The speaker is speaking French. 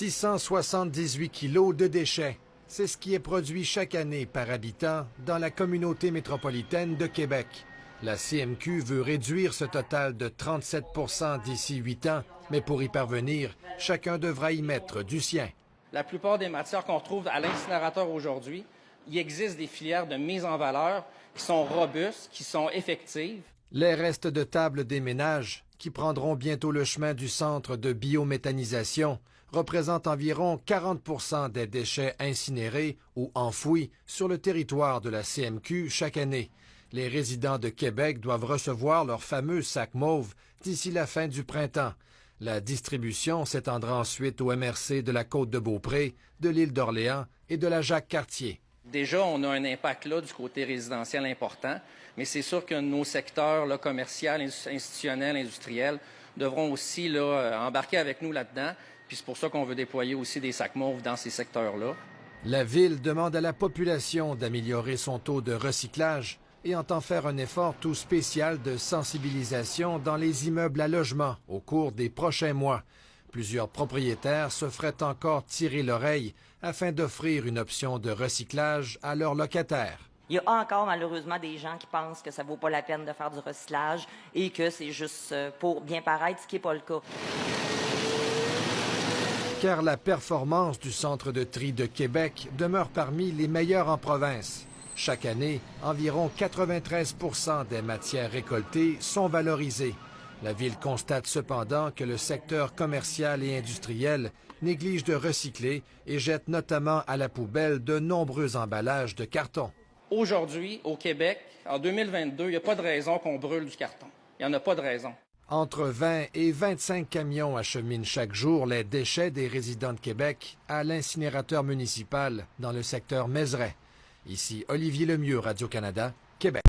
678 kilos de déchets. C'est ce qui est produit chaque année par habitant dans la communauté métropolitaine de Québec. La CMQ veut réduire ce total de 37 % d'ici 8 ans, mais pour y parvenir, chacun devra y mettre du sien. La plupart des matières qu'on trouve à l'incinérateur aujourd'hui, il existe des filières de mise en valeur qui sont robustes, qui sont effectives. Les restes de table des ménages, qui prendront bientôt le chemin du centre de biométhanisation, représentent environ 40 % des déchets incinérés ou enfouis sur le territoire de la CMQ chaque année. Les résidents de Québec doivent recevoir leur fameux sac mauve d'ici la fin du printemps. La distribution s'étendra ensuite au MRC de la Côte-de-Beaupré, de l'île d'Orléans et de la Jacques-Cartier. Déjà, on a un impact là du côté résidentiel important, mais c'est sûr que nos secteurs là, commercial, institutionnel, industriel devront aussi là, embarquer avec nous là-dedans. Puis c'est pour ça qu'on veut déployer aussi des sacs mauves dans ces secteurs-là. La Ville demande à la population d'améliorer son taux de recyclage et entend faire un effort tout spécial de sensibilisation dans les immeubles à logement au cours des prochains mois. Plusieurs propriétaires se feraient encore tirer l'oreille afin d'offrir une option de recyclage à leurs locataires. Il y a encore malheureusement des gens qui pensent que ça vaut pas la peine de faire du recyclage et que c'est juste pour bien paraître, ce qui n'est pas le cas. Car la performance du Centre de tri de Québec demeure parmi les meilleures en province. Chaque année, environ 93 % des matières récoltées sont valorisées. La Ville constate cependant que le secteur commercial et industriel néglige de recycler et jette notamment à la poubelle de nombreux emballages de carton. Aujourd'hui, au Québec, en 2022, il n'y a pas de raison qu'on brûle du carton. Il n'y en a pas de raison. Entre 20 et 25 camions acheminent chaque jour les déchets des résidents de Québec à l'incinérateur municipal dans le secteur Mézeray. Ici Olivier Lemieux, Radio-Canada, Québec.